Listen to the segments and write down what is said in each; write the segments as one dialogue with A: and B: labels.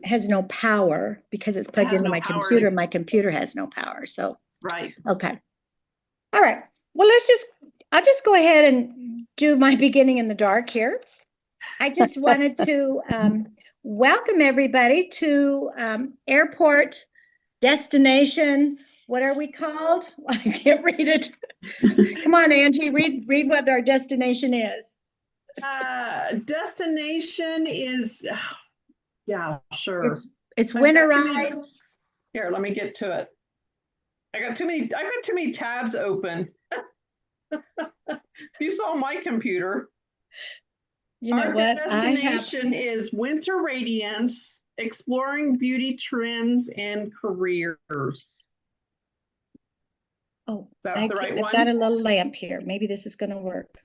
A: has no power because it's plugged into my computer. My computer has no power. So,
B: right.
A: Okay. All right. Well, I'll just go ahead and do my beginning in the dark here. I just wanted to welcome everybody to airport destination. What are we called? I can't read it. Come on, Angie, read what our destination is.
B: Destination is, yeah, sure.
A: It's winterize.
B: Here, let me get to it. I've got too many tabs open. You saw my computer.
A: You know
B: our
A: what?
B: destination is Winter Radiance, exploring beauty trends and careers.
A: Oh,
B: That's the right one.
A: I've got a little lamp here. Maybe this is going to work.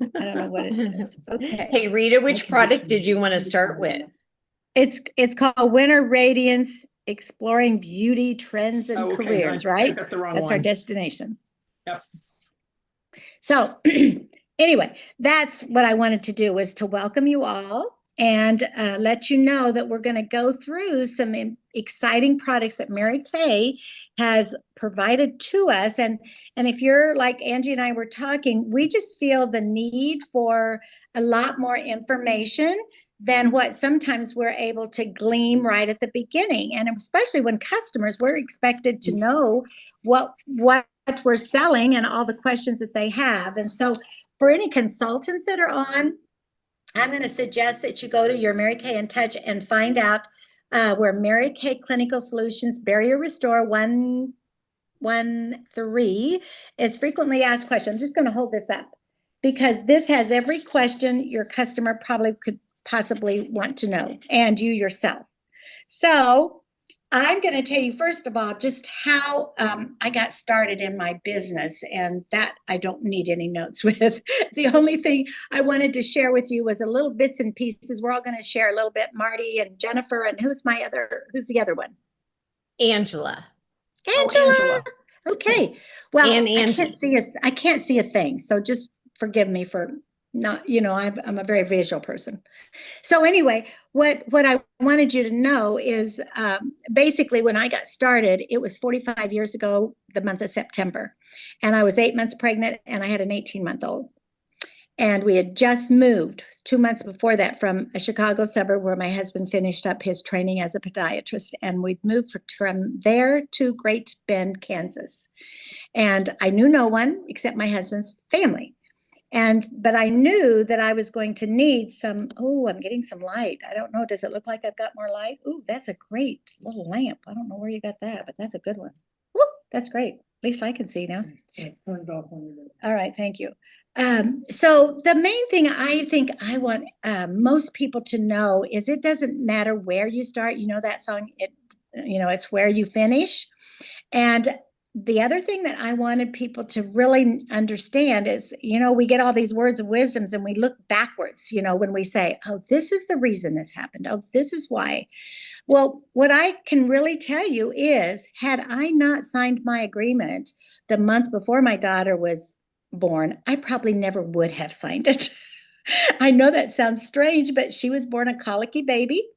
A: I don't know what it is. Okay.
C: Hey, Rita, which product did you want to start with?
A: It's called Winter Radiance, exploring beauty trends and careers, right? That's one. Our destination.
B: Yep.
A: So anyway, that's what I wanted to do, was to welcome you all and let you know that we're going to go through some exciting products that Mary Kay has provided to us. And if you're like Angie and I were talking, we just feel the need for a lot more information than what sometimes we're able to glean right at the beginning. And especially when customers, we're expected to know what we're selling and all the questions that they have. And so for any consultants that are on, I'm going to suggest that you go to your Mary Kay in Touch and find out where Mary Kay Clinical Solutions Barrier Restore 113 is frequently asked questions. I'm just going to hold this up because this has every question your customer probably could possibly want to know, and you yourself. So I'm going to tell you, first of all, just how I got started in my business, and that I don't need any notes with. The only thing I wanted to share with you was a little bits and pieces. We're all going to share a little bit. Marty and Jennifer, and who's the other one?
C: Angela.
A: Angela. Okay. Well, I can't see a thing, so just forgive me for not, I'm a very visual person. So anyway, what I wanted you to know is basically when I got started, it was 45 years ago, the month of September. And I was 8 months pregnant and I had an 18-month-old. And we had just moved 2 months before that from a Chicago suburb where my husband finished up his training as a podiatrist. And we'd moved from there to Great Bend, Kansas. And I knew no one except my husband's family. But I knew that I was going to need some, I'm getting some light. I don't know. Does it look like I've got more light? Oh, that's a great little lamp. I don't know where you got that, but that's a good one. Woo, that's great. At least I can see now. Turned off when you did. All right, thank you. So the main thing I think I want most people to know is it doesn't matter where you start. You know that song, it's where you finish. And the other thing that I wanted people to really understand is, we get all these words of wisdoms and we look backwards, when we say, oh, this is the reason this happened. Oh, this is why. Well, what I can really tell you is, had I not signed my agreement the month before my daughter was born, I probably never would have signed it. I know that sounds strange, but she was born a colicky baby.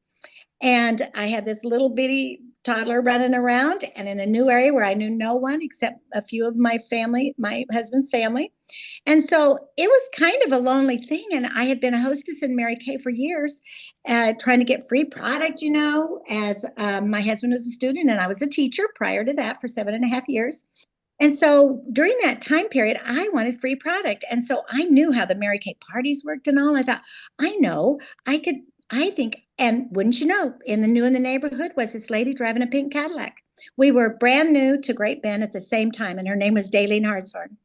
A: And I had this little bitty toddler running around and in a new area where I knew no one except a few of my family, my husband's family. And so it was kind of a lonely thing. And I had been a hostess in Mary Kay for years, trying to get free product, as my husband was a student and I was a teacher prior to that for 7.5 years. And so during that time period, I wanted free product. And so I knew how the Mary Kay parties worked and all. I thought, I think, and wouldn't you know, in the neighborhood was this lady driving a pink Cadillac. We were brand new to Great Bend at the same time, and her name was Daleen Hartshorn.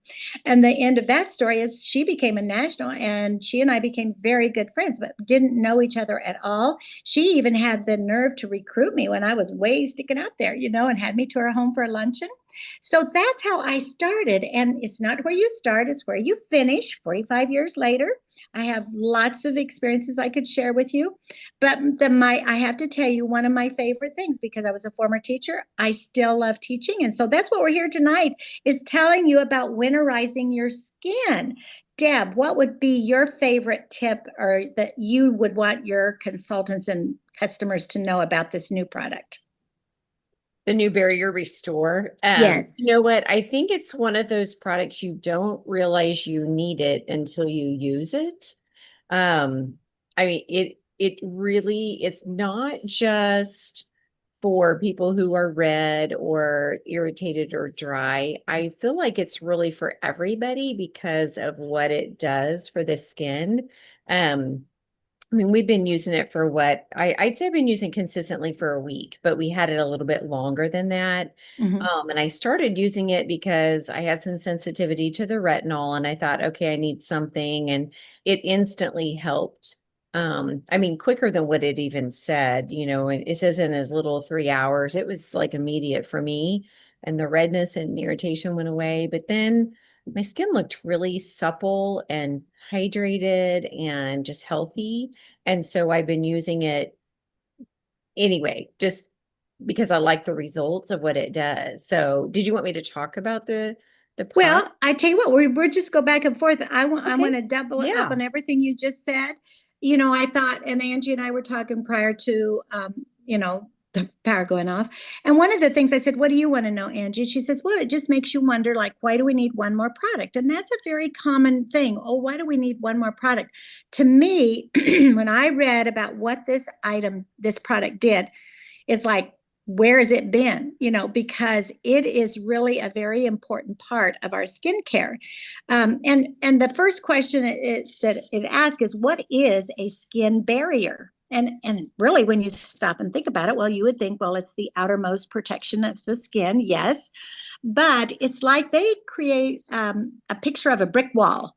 A: And the end of that story is she became a national, and she and I became very good friends, but didn't know each other at all. She even had the nerve to recruit me when I was way sticking out there, and had me to her home for a luncheon. So that's how I started. And it's not where you start, it's where you finish 45 years later. I have lots of experiences I could share with you. But I have to tell you, one of my favorite things, because I was a former teacher, I still love teaching. And so that's what we're here tonight, is telling you about winterizing your skin. Deb, what would be your favorite tip, or that you would want your consultants and customers to know about this new product?
C: The new Barrier Restore.
A: Yes.
C: You know what? I think it's one of those products you don't realize you need it until you use it. I mean, it really, it's not just for people who are red or irritated or dry. I feel like it's really for everybody because of what it does for the skin. I mean, we've been using it for I'd say I've been using consistently for a week, but we had it a little bit longer than that. And I started using it because I had some sensitivity to the retinol, and I thought, okay, I need something, and it instantly helped. I mean, quicker than what it even said, and it says in as little 3 hours. It was like immediate for me, and the redness and irritation went away. But then my skin looked really supple and hydrated and just healthy. And so I've been using it anyway, just because I like the results of what it does. So did you want me to talk about the product?
A: Well, I tell you what, we're just go back and forth. I want to double up
C: Yeah.
A: on everything you just said. I thought, and Angie and I were talking prior to the power going off. And one of the things I said, what do you want to know, Angie? She says, well, it just makes you wonder, like, why do we need one more product? And that's a very common thing. Oh, why do we need one more product? To me, when I read about what this product did, it's like, where has it been? Because it is really a very important part of our skincare. And the first question that it asks is, what is a skin barrier? And really, when you stop and think about it, well, you would think, well, it's the outermost protection of the skin, yes. But it's like they create a picture of a brick wall.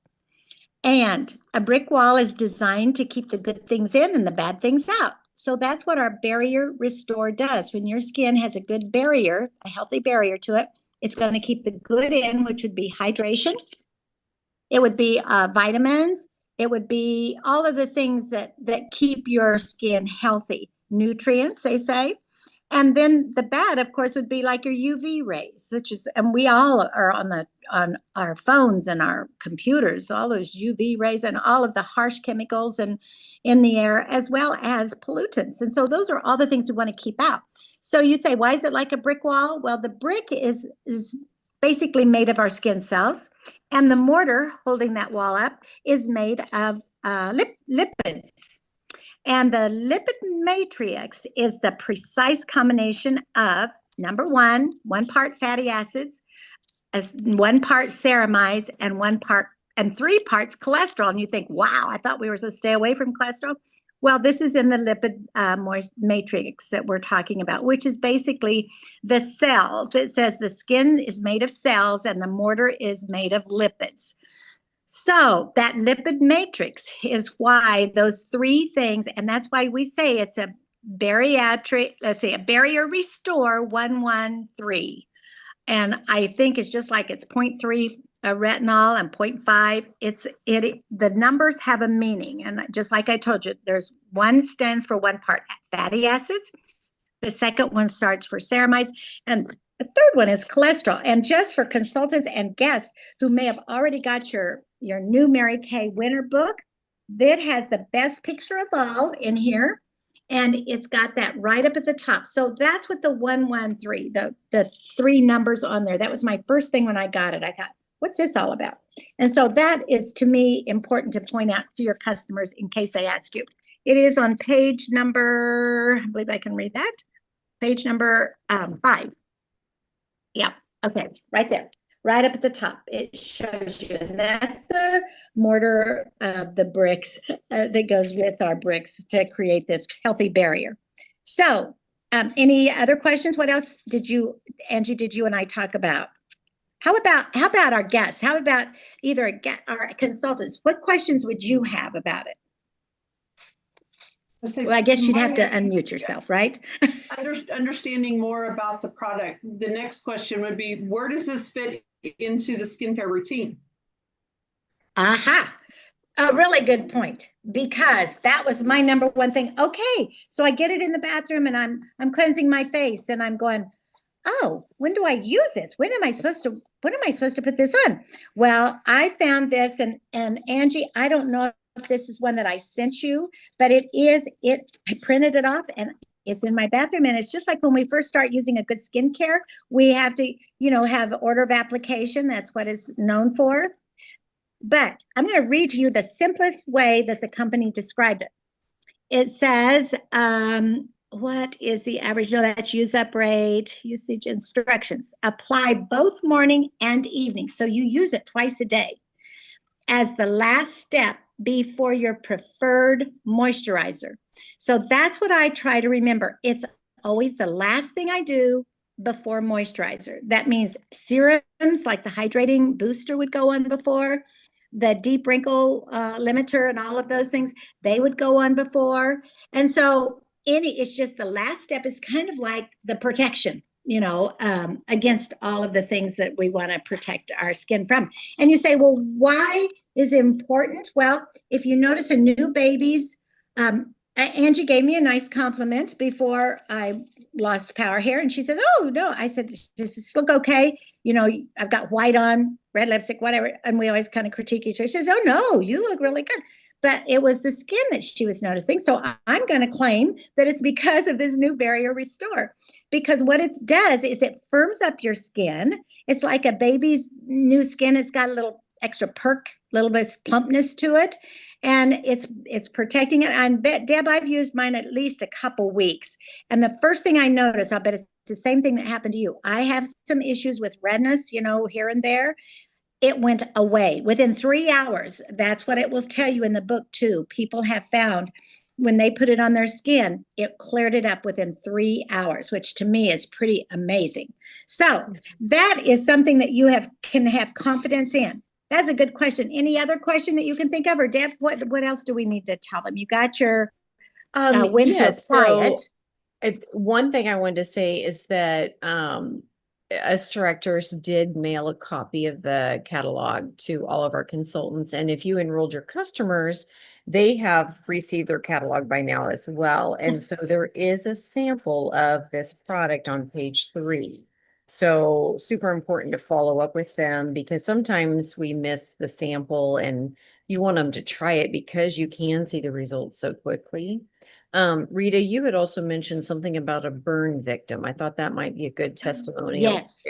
A: And a brick wall is designed to keep the good things in and the bad things out. So that's what our Barrier Restore does. When your skin has a good barrier, a healthy barrier to it, it's going to keep the good in, which would be hydration. It would be vitamins. It would be all of the things that keep your skin healthy. Nutrients, they say. And then the bad, of course, would be like your UV rays, and we all are on our phones and our computers, all those UV rays and all of the harsh chemicals in the air, as well as pollutants. And so those are all the things we want to keep out. So you say, why is it like a brick wall? Well, the brick is basically made of our skin cells, and the mortar holding that wall up is made of lipids. And the lipid matrix is the precise combination of, number one part fatty acids, 1 part ceramides, and 3 parts cholesterol. And you think, wow, I thought we were supposed to stay away from cholesterol. Well, this is in the lipid matrix that we're talking about, which is basically the cells. It says the skin is made of cells and the mortar is made of lipids. So that lipid matrix is why those 3 things, and that's why we say it's a Barrier Restore 113. And I think it's just like it's 0.3 retinol and 0.5. The numbers have a meaning. And just like I told you, there's 1 stands for 1 part fatty acids. The second one starts for ceramides. And the third one is cholesterol. And just for consultants and guests who may have already got your new Mary Kay winter book, that has the best picture of all in here. And it's got that right up at the top. So that's what the 113, the 3 numbers on there. That was my first thing when I got it. I thought, what's this all about? And so that is, to me, important to point out to your customers in case they ask you. It is on page number, I believe I can read that. Page number 5. Yeah, okay, right there. Right up at the top, it shows you, and that's the mortar of the bricks that goes with our bricks to create this healthy barrier. So, any other questions? What else Angie, did you and I talk about? How about our guests? How about either our consultants? What questions would you have about it? Well, I guess you'd have to unmute yourself, right?
B: Understanding more about the product, the next question would be, where does this fit into the skincare routine?
A: Aha. A really good point, because that was my number one thing. Okay, so I get it in the bathroom and I'm cleansing my face and I'm going, oh, when do I use this? When am I supposed to put this on? Well, I found this, and Angie, I don't know if this is one that I sent you, but I printed it off and it's in my bathroom. And it's just like when we first start using a good skincare, we have to, have order of application. That's what it's known for. But I'm going to read to you the simplest way that the company described it. It says, what is the average? No, that's use up rate, usage instructions. Apply both morning and evening. So you use it twice a day as the last step before your preferred moisturizer. So that's what I try to remember. It's always the last thing I do before moisturizer. That means serums like the hydrating booster would go on before. The deep wrinkle limiter and all of those things, they would go on before. And so it's just the last step is kind of like the protection, against all of the things that we want to protect our skin from. And you say, well, why is it important? Well, if you notice a new baby's, Angie gave me a nice compliment before I lost power hair. And she says, oh, no. I said, does this look okay? I've got white on, red lipstick, whatever. And we always kind of critique each other. She says, oh, no, you look really good. But it was the skin that she was noticing. So I'm going to claim that it's because of this new Barrier Restore. Because what it does is it firms up your skin. It's like a baby's new skin. It's got a little extra perk, a little bit of plumpness to it, and it's protecting it. I bet, Deb, I've used mine at least a couple weeks, and the first thing I noticed, I'll bet it's the same thing that happened to you. I have some issues with redness, here and there. It went away within 3 hours. That's what it will tell you in the book too. People have found when they put it on their skin, it cleared it up within 3 hours, which to me is pretty amazing. So that is something that you can have confidence in. That's a good question. Any other question that you can think of? Or Deb, what else do we need to tell them? You got your when to apply it.
C: One thing I wanted to say is that us directors did mail a copy of the catalog to all of our consultants. And if you enrolled your customers, they have received their catalog by now as well. And so there is a sample of this product on page 3. So super important to follow up with them, because sometimes we miss the sample and you want them to try it because you can see the results so quickly. Rita, you had also mentioned something about a burn victim. I thought that might be a good testimony.
A: Yes.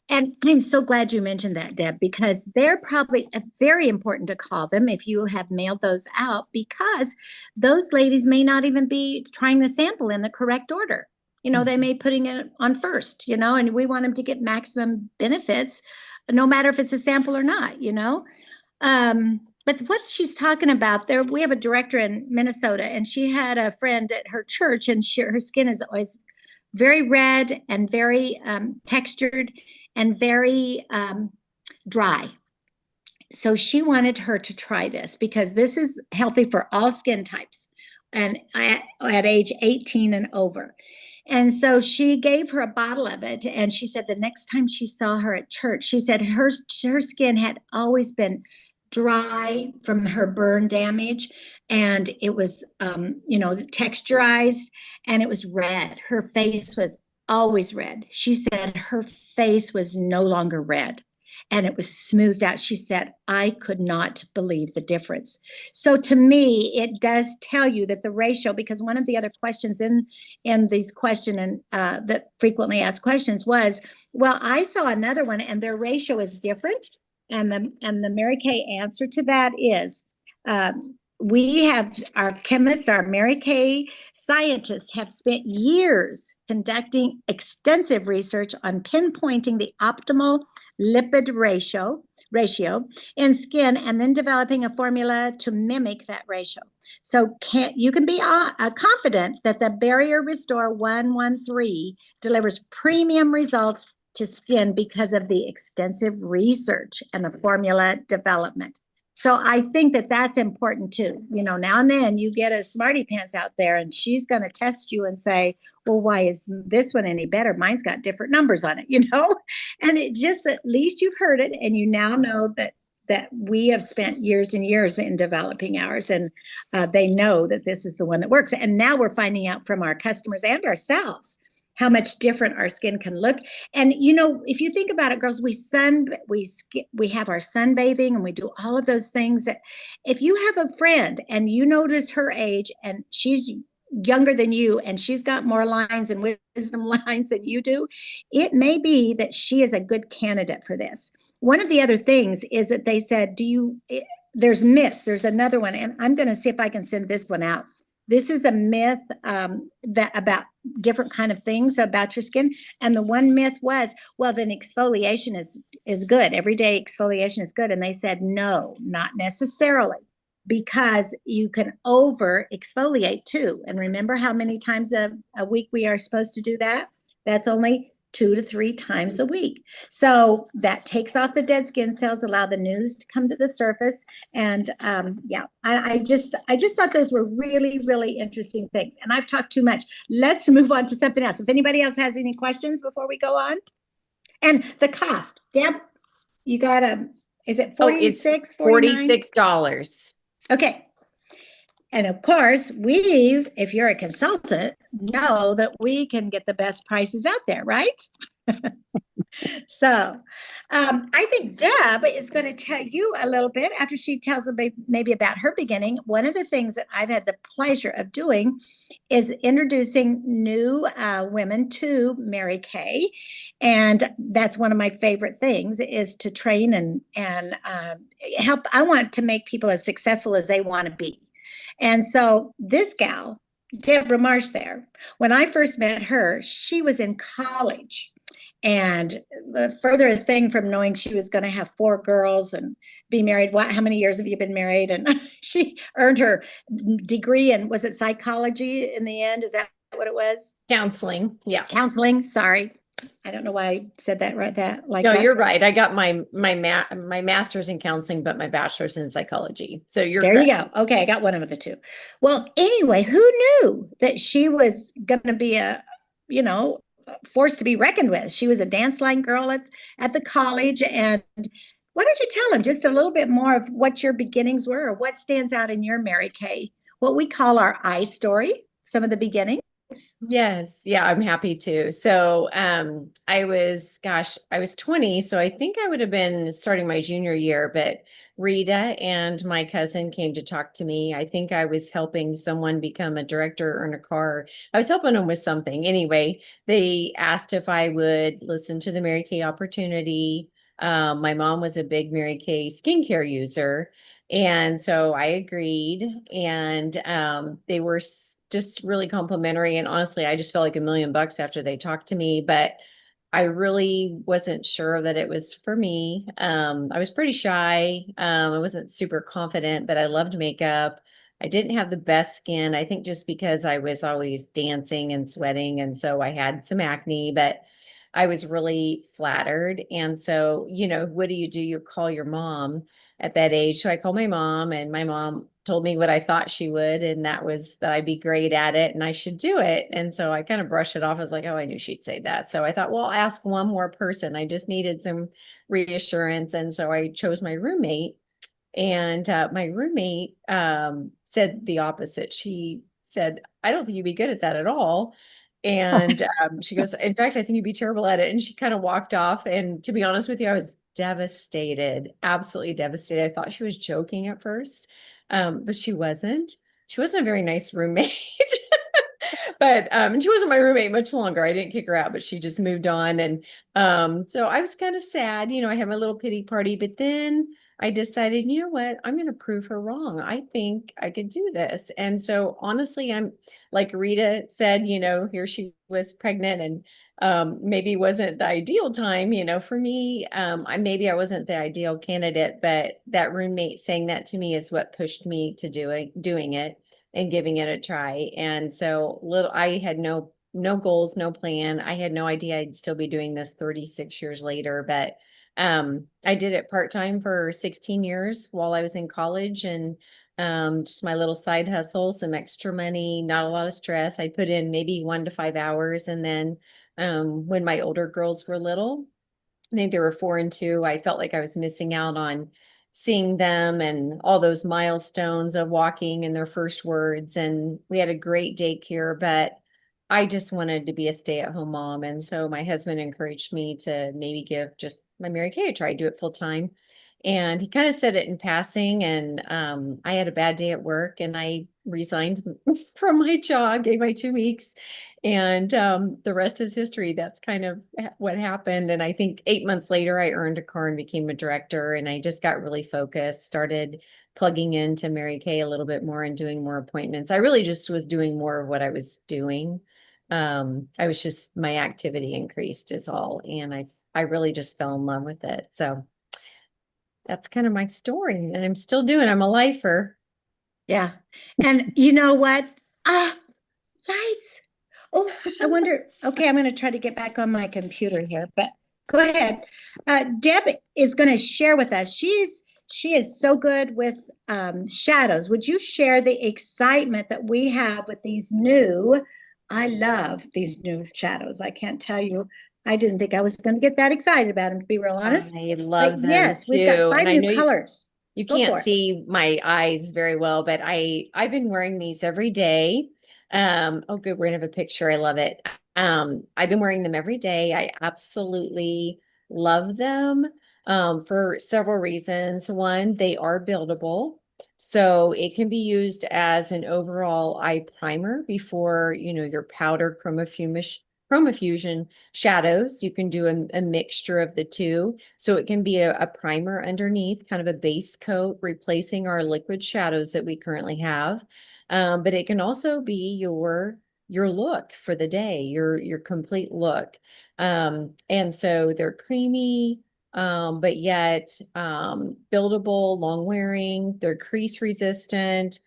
A: And I'm so glad you mentioned that, Deb, because they're probably very important to call them if you have mailed those out, because those ladies may not even be trying the sample in the correct order. They may putting it on first, and we want them to get maximum benefits, no matter if it's a sample or not, But what she's talking about there, we have a director in Minnesota, and she had a friend at her church, and her skin is always very red and very textured and very dry. So she wanted her to try this because this is healthy for all skin types and at age 18 and over. And so she gave her a bottle of it, and she said the next time she saw her at church, she said her skin had always been dry from her burn damage, and it was texturized, and it was red. Her face was always red. She said her face was no longer red and it was smoothed out. She said, I could not believe the difference. So to me, it does tell you that the ratio, because one of the other questions in these questions and that frequently asked questions was, well, I saw another one and their ratio is different. And the Mary Kay answer to that is, we have our chemists, our Mary Kay scientists have spent years conducting extensive research on pinpointing the optimal lipid ratio in skin, and then developing a formula to mimic that ratio. So you can be confident that the Barrier Restore 113 delivers premium results to skin because of the extensive research and the formula development. So I think that that's important too. You know, now and then you get a smarty pants out there and she's going to test you and say, well, why is this one any better? Mine's got different numbers on it, you know? And it just, at least you've heard it and you now know that we have spent years and years in developing ours, and they know that this is the one that works. And now we're finding out from our customers and ourselves how much different our skin can look. And you know, if you think about it, girls, we have our sunbathing and we do all of those things. If you have a friend and you notice her age and she's younger than you and she's got more lines and wisdom lines than you do, it may be that she is a good candidate for this. One of the other things is that they said, there's myths. There's another one, and I'm going to see if I can send this one out. This is a myth that about different kind of things about your skin. And the one myth was, well, then exfoliation is good. Everyday exfoliation is good. And they said, no, not necessarily, because you can over exfoliate too. And remember how many times a week we are supposed to do that? That's only 2 to 3 times a week. So that takes off the dead skin cells, allow the news to come to the surface. And yeah, I just thought those were really, really interesting things. And I've talked too much. Let's move on to something else. If anybody else has any questions before we go on. And the cost, Deb, you got is it 46,
C: $46.
A: Okay. And of course, if you're a consultant, know that we can get the best prices out there, right? So I think Deb is going to tell you a little bit after she tells maybe about her beginning. One of the things that I've had the pleasure of doing is introducing new women to Mary Kay. And that's one of my favorite things, is to train and help. I want to make people as successful as they want to be. And so this gal, Deborah Marsh there, when I first met her, she was in college. And the furthest thing from knowing she was going to have 4 girls and be married, how many years have you been married? And she earned her degree in, was it psychology in the end? Is that what it was?
C: Counseling. Yeah.
A: Counseling. Sorry. I don't know why I said that right.
C: No, you're right. I got my master's in counseling, but my bachelor's in psychology. So you're
A: there.
C: correct.
A: You go. Okay, I got one of the two. Well, anyway, who knew that she was going to be a force to be reckoned with? She was a dance line girl at the college. And why don't you tell them just a little bit more of what your beginnings were, or what stands out in your Mary Kay, what we call our I story, some of the beginnings?
C: Yes. Yeah, I'm happy to. So I was 20. So I think I would have been starting my junior year, but Rita and my cousin came to talk to me. I think I was helping someone become a director in a car. I was helping them with something. Anyway, they asked if I would listen to the Mary Kay opportunity. My mom was a big Mary Kay skincare user. And so I agreed, and they were just really complimentary. And honestly, I just felt like $1,000,000 after they talked to me, but I really wasn't sure that it was for me. I was pretty shy. I wasn't super confident, but I loved makeup. I didn't have the best skin, I think, just because I was always dancing and sweating. And so I had some acne, but I was really flattered. And so, what do? You call your mom at that age. So I called my mom, and my mom told me what I thought she would, and that was that I'd be great at it and I should do it. And so I kind of brushed it off. I was like, oh, I knew she'd say that. So I thought, well, I'll ask one more person. I just needed some reassurance. And so I chose my roommate, and my roommate said the opposite. She said, I don't think you'd be good at that at all. And she goes, in fact, I think you'd be terrible at it. And she kind of walked off. And to be honest with you, I was devastated, absolutely devastated. I thought she was joking at first, but she wasn't. She wasn't a very nice roommate. But and she wasn't my roommate much longer. I didn't kick her out, but she just moved on. And so I was kind of sad. I had my little pity party, but then I decided, you know what, I'm going to prove her wrong. I think I could do this. And so honestly, I'm like Rita said, here she was pregnant, and maybe wasn't the ideal time, for me. Maybe I wasn't the ideal candidate, but that roommate saying that to me is what pushed me to doing it and giving it a try. And so I had no goals, no plan. I had no idea I'd still be doing this 36 years later, but I did it part-time for 16 years while I was in college, and just my little side hustle, some extra money, not a lot of stress. I put in maybe 1 to 5 hours. And then when my older girls were little, I think they were 4 and 2, I felt like I was missing out on seeing them and all those milestones of walking and their first words. And we had a great daycare, but I just wanted to be a stay-at-home mom. And so my husband encouraged me to maybe give just my Mary Kay a try, do it full time. And he kind of said it in passing. And I had a bad day at work and I resigned from my job, gave my 2 weeks. And the rest is history. That's kind of what happened. And I think 8 months later, I earned a car and became a director. And I just got really focused, started plugging into Mary Kay a little bit more and doing more appointments. I really just was doing more of what I was doing. I was just, my activity increased is all. And I really just fell in love with it. So that's kind of my story. And I'm still doing, I'm a lifer.
A: Yeah. And you know what? Lights. Oh, I wonder. Okay, I'm going to try to get back on my computer here, but go ahead. Deb is going to share with us. She is so good with shadows. Would you share the excitement that we have with these new? I love these new shadows. I can't tell you. I didn't think I was going to get that excited about them, to be real honest.
C: I love
A: But
C: them
A: yes,
C: too.
A: we've got 5
C: And I
A: new
C: know
A: colors.
C: you
A: Go for
C: can't
A: it.
C: see my eyes very well, but I've been wearing these every day. Oh, good. We're gonna have a picture. I love it. I've been wearing them every day. I absolutely love them for several reasons. One, they are buildable. So it can be used as an overall eye primer before, your powder chromafusion shadows. You can do a mixture of the two. So it can be a primer underneath, kind of a base coat, replacing our liquid shadows that we currently have. But it can also be your look for the day, your complete look. And so they're creamy, but yet buildable, long wearing, they're crease resistant.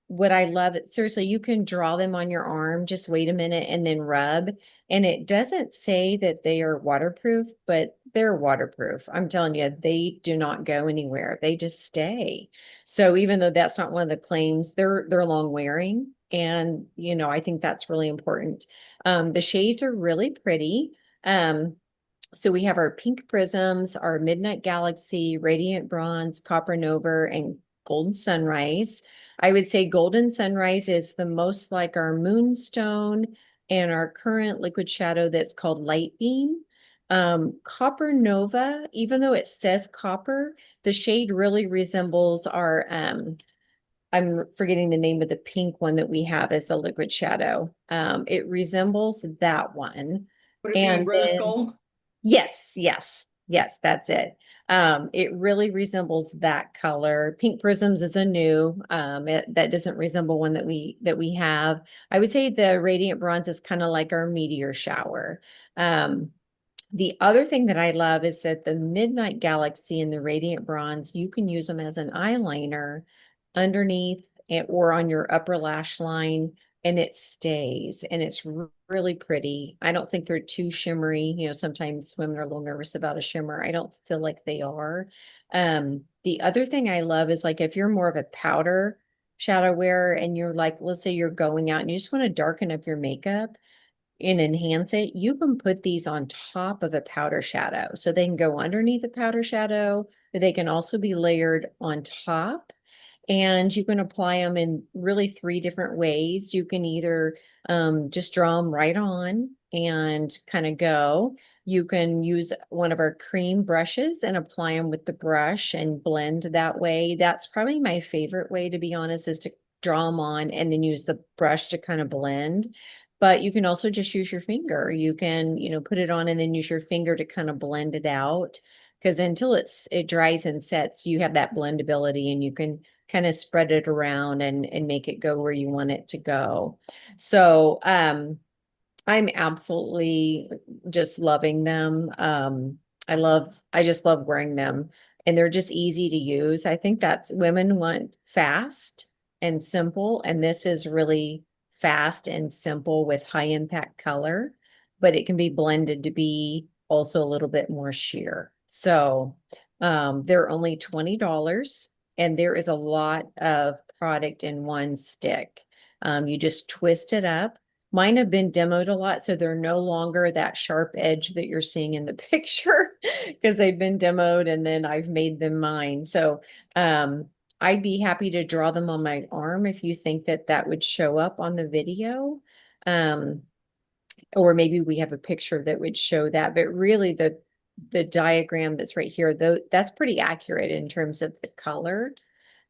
C: What I love, seriously, you can draw them on your arm, just wait a minute and then rub. And it doesn't say that they are waterproof, but they're waterproof. I'm telling you, they do not go anywhere. They just stay. So even though that's not one of the claims, they're long wearing. And, I think that's really important. The shades are really pretty. So we have our pink prisms, our midnight galaxy, radiant bronze, copper nova, and golden sunrise. I would say golden sunrise is the most like our moonstone and our current liquid shadow that's called light beam. Copper nova, even though it says copper, the shade really resembles our I'm forgetting the name of the pink one that we have as a liquid shadow. It resembles that one.
B: Would it be rose gold?
C: Yes, that's it. It really resembles that color. Pink prisms is a new, that doesn't resemble one that we have. I would say the radiant bronze is kind of like our meteor shower. The other thing that I love is that the midnight galaxy and the radiant bronze, you can use them as an eyeliner underneath or on your upper lash line, and it stays, and it's really pretty. I don't think they're too shimmery. Sometimes women are a little nervous about a shimmer. I don't feel like they are. The other thing I love is like if you're more of a powder shadow wearer and you're like, let's say you're going out and you just want to darken up your makeup and enhance it, you can put these on top of a powder shadow. So they can go underneath a powder shadow, but they can also be layered on top. And you can apply them in really 3 different ways. You can either just draw them right on and kind of go. You can use one of our cream brushes and apply them with the brush and blend that way. That's probably my favorite way, to be honest, is to draw them on and then use the brush to kind of blend. But you can also just use your finger. You can, put it on and then use your finger to kind of blend it out. Because until it dries and sets, you have that blendability and you can kind of spread it around and make it go where you want it to go. So I'm absolutely just loving them. I just love wearing them, and they're just easy to use. I think that's women want fast and simple, and this is really fast and simple with high impact color, but it can be blended to be also a little bit more sheer. So they're only $20 and there is a lot of product in one stick. You just twist it up. Mine have been demoed a lot, so they're no longer that sharp edge that you're seeing in the picture because they've been demoed and then I've made them mine. So I'd be happy to draw them on my arm if you think that that would show up on the video. Or maybe we have a picture that would show that, but really the diagram that's right here, though, that's pretty accurate in terms of the color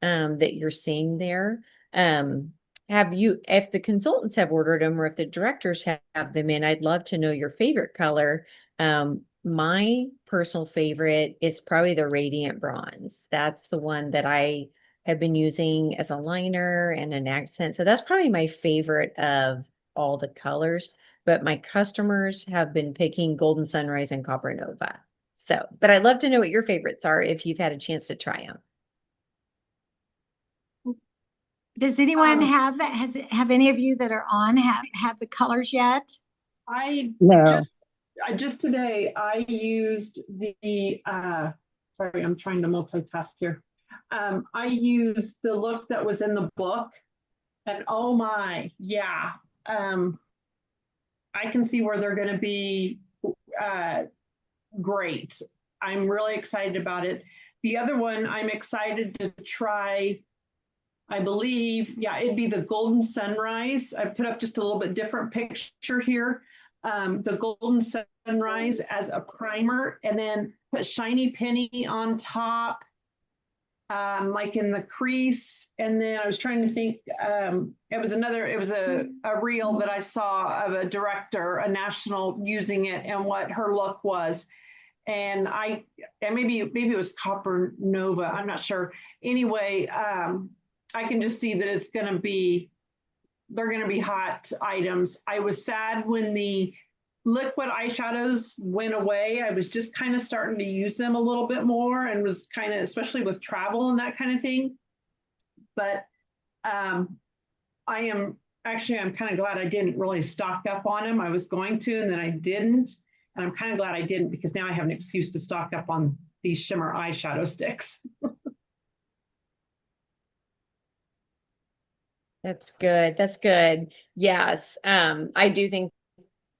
C: that you're seeing there. Have you, if the consultants have ordered them or if the directors have them in, I'd love to know your favorite color. My personal favorite is probably the Radiant Bronze. That's the one that I have been using as a liner and an accent. So that's probably my favorite of all the colors. But my customers have been picking Golden Sunrise and Copper Nova. So, but I'd love to know what your favorites are if you've had a chance to try them.
A: Does anyone have any of you that are on have the colors yet?
B: Just today I used the sorry, I'm trying to multitask here. I used the look that was in the book, and oh my, yeah. I can see where they're going to be great. I'm really excited about it. The other one I'm excited to try, I believe, yeah, it'd be the Golden Sunrise. I put up just a little bit different picture here. The Golden Sunrise as a primer, and then put Shiny Penny on top, like in the crease. And then I was trying to think, it was a reel that I saw of a director, a national, using it and what her look was. And maybe it was Copper Nova, I'm not sure. Anyway, I can just see that they're going to be hot items. I was sad when the liquid eyeshadows went away. I was just kind of starting to use them a little bit more and was kind of, especially with travel and that kind of thing. But I'm kind of glad I didn't really stock up on them. I was going to, and then I didn't. And I'm kind of glad I didn't, because now I have an excuse to stock up on these shimmer eyeshadow sticks.
C: That's good. That's good. Yes. I do think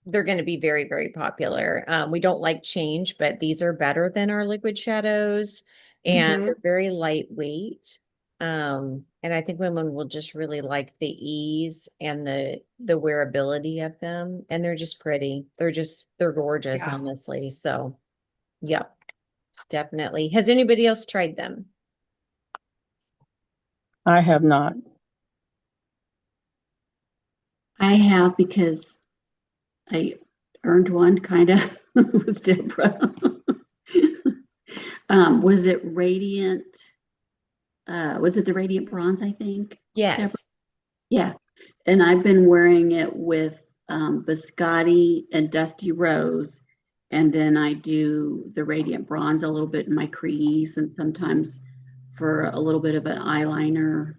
C: they're going to be very, very popular. We don't like change, but these are better than our liquid shadows, and they're very lightweight. And I think women will just really like the ease and the wearability of them. And they're just pretty. They're gorgeous, yeah. Honestly. So, yeah, definitely. Has anybody else tried them?
D: I have not.
E: I have, because I earned one kind of with Deborah. Was it Radiant? Was it the Radiant Bronze, I think?
C: Yes.
E: Deborah? Yeah. And I've been wearing it with Biscotti and Dusty Rose. And then I do the Radiant Bronze a little bit in my crease, and sometimes for a little bit of an eyeliner.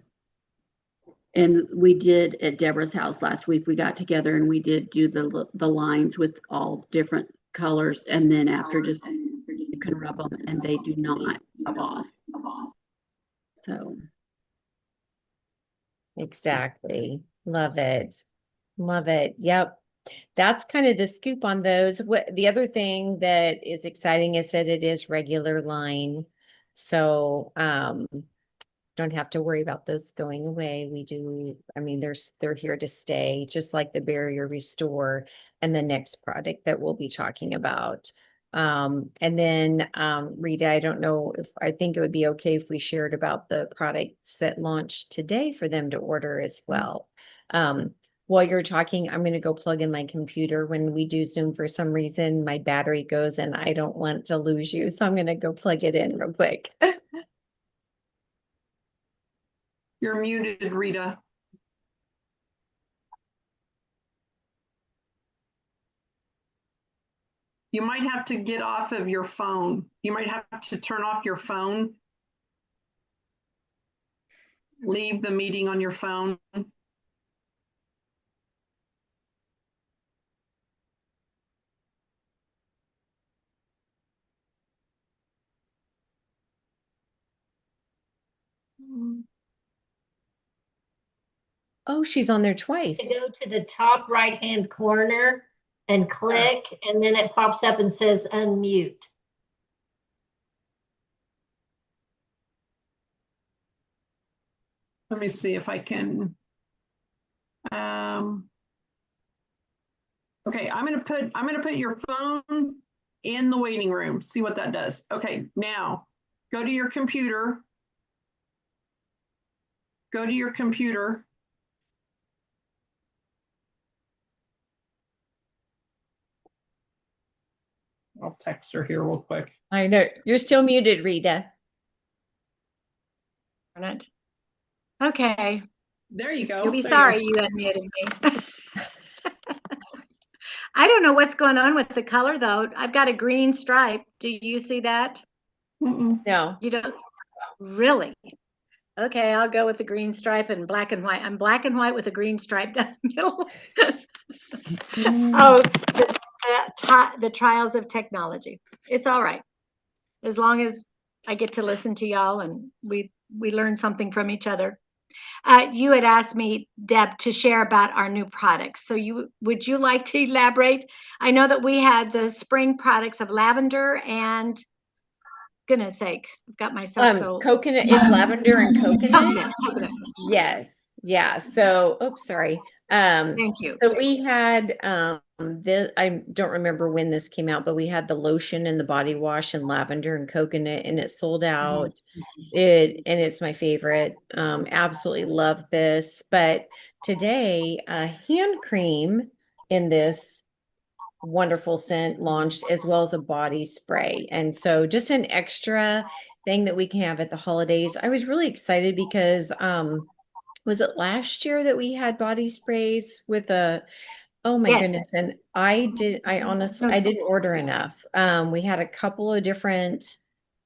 E: And we did at Deborah's house last week, we got together and we did do the lines with all different colors. And then after, just you can rub them and they do not rub off. So.
C: Exactly. Love it. Love it. Yep. That's kind of the scoop on those. The other thing that is exciting is that it is regular line. So, don't have to worry about those going away. They're here to stay, just like the Barrier Restore and the next product that we'll be talking about. And then, Rita, I think it would be okay if we shared about the products that launched today for them to order as well. While you're talking, I'm going to go plug in my computer. When we do Zoom, for some reason, my battery goes and I don't want to lose you. So I'm going to go plug it in real quick.
B: You're muted, Rita. You might have to get off of your phone. You might have to turn off your phone. Leave the meeting on your phone.
C: Oh, she's on there
D: To
C: twice.
D: go to the top right-hand corner and click, and then it pops up and says unmute.
B: Let me see if I can. Okay, I'm gonna put your phone in the waiting room. See what that does. Okay, now go to your computer. Go to your computer. I'll text her here real quick.
C: I know. You're still muted, Rita.
A: Okay.
B: There you go.
A: You'll be
B: There
A: sorry
B: you
A: you unmuted me. I don't know what's going on with the color though. I've got a green stripe. Do you see that?
C: No.
A: You don't really? Okay, I'll go with the green stripe and black and white. I'm black and white with a green stripe down the middle. Oh, the trials of technology. It's all right. As long as I get to listen to y'all and we learn something from each other. You had asked me, Deb, to share about our new products. So would you like to elaborate? I know that we had the spring products of lavender and goodness sake, I've got myself so
C: coconut is lavender and coconut.
A: Coconut.
C: Yes. Yeah. So, oops, sorry.
A: Thank you.
C: So we had I don't remember when this came out, but we had the lotion and the body wash and lavender and coconut, and it sold out. And it's my favorite. Absolutely love this. But today, hand cream in this wonderful scent launched, as well as a body spray. And so just an extra thing that we can have at the holidays. I was really excited because was it last year that we had body sprays with a oh my goodness. And I honestly I didn't order enough. We had a couple of different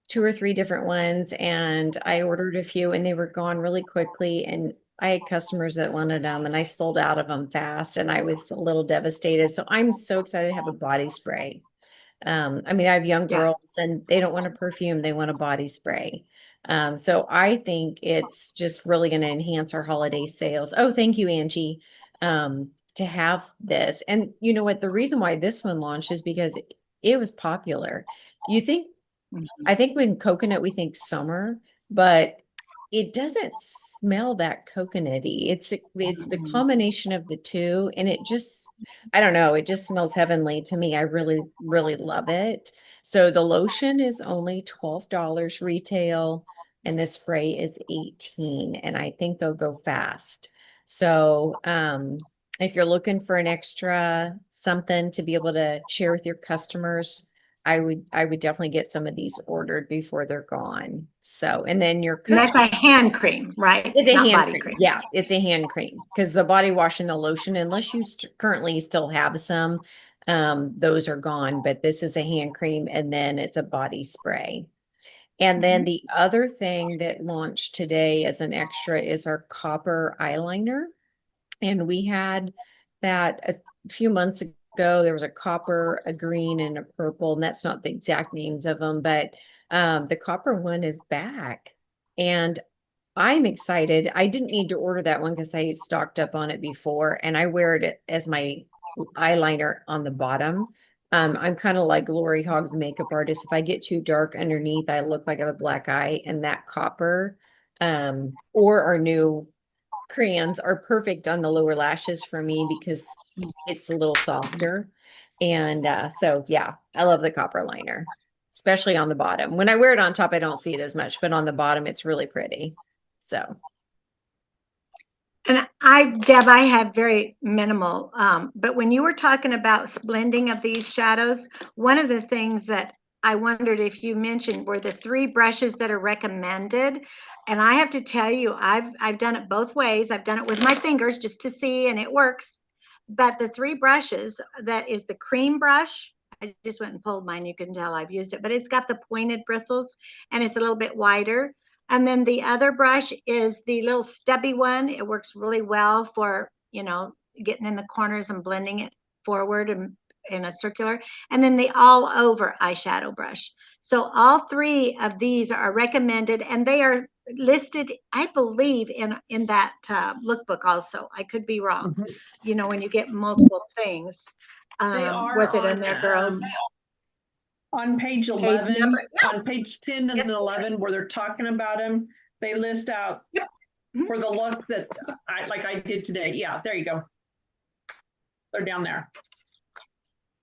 C: 2 or 3 different ones, and I ordered a few and they were gone really quickly. And I had customers that wanted them and I sold out of them fast, and I was a little devastated. So I'm so excited to have a body spray. I mean, I have young girls and they don't want a perfume, they want a body spray. So I think it's just really going to enhance our holiday sales. Oh, thank you, Angie, to have this. And you know what? The reason why this one launched is because it was popular. You think, I think when coconut, we think summer, but it doesn't smell that coconutty. It's the combination of the two, and it just, I don't know, it just smells heavenly to me. I really, really love it. So the lotion is only $12 retail, and the spray is 18, and I think they'll go fast. So if you're looking for an extra something to be able to share with your customers, I would definitely get some of these ordered before they're gone. So, and then your
A: and that's a hand cream, right?
C: It's a
A: not
C: hand
A: body
C: cream. Yeah, it's a hand cream, because the body wash and the lotion, unless you currently still have some, those are gone. But this is a hand cream, and then it's a body spray. And then the other thing that launched today as an extra is our copper eyeliner. And we had that a few months ago. There was a copper, a green, and a purple, and that's not the exact names of them, but the copper one is back. And I'm excited. I didn't need to order that one because I stocked up on it before, and I wear it as my eyeliner on the bottom. I'm kind of like Lori Hogg, the makeup artist. If I get too dark underneath, I look like I have a black eye, and that copper or our new crayons are perfect on the lower lashes for me because it's a little softer. And so, yeah, I love the copper liner, especially on the bottom. When I wear it on top, I don't see it as much, but on the bottom, it's really pretty. So.
A: And Deb, I have very minimal, but when you were talking about blending of these shadows, one of the things that I wondered if you mentioned were the 3 brushes that are recommended. And I have to tell you, I've done it both ways. I've done it with my fingers just to see, and it works. But the 3 brushes, that is the cream brush. I just went and pulled mine. You can tell I've used it, but it's got the pointed bristles and it's a little bit wider. And then the other brush is the little stubby one. It works really well for, getting in the corners and blending it forward and in a circular. And then the all over eyeshadow brush. So all 3 of these are recommended, and they are listed, I believe, in that lookbook also. I could be wrong.
B: Mhm.
A: You know, when you get multiple things.
B: They are
A: Was it in
B: on,
A: there, girls?
B: On page
A: Page
B: 11,
A: number, yeah.
B: on page 10 and
A: Yes.
B: 11, where they're talking about them, they list out
A: Yep. Mhm.
B: for the look that I did today. Yeah, there you go. They're down there.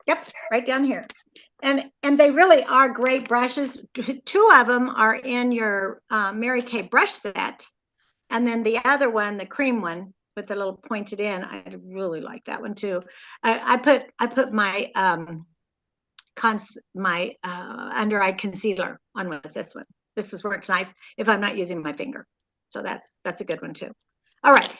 A: Yep, right down here. And they really are great brushes. Two of them are in your Mary Kay brush set. And then the other one, the cream one with the little pointed in, I really like that one too. I put my under eye concealer on with this one. This works nice if I'm not using my finger. So that's a good one too. All right.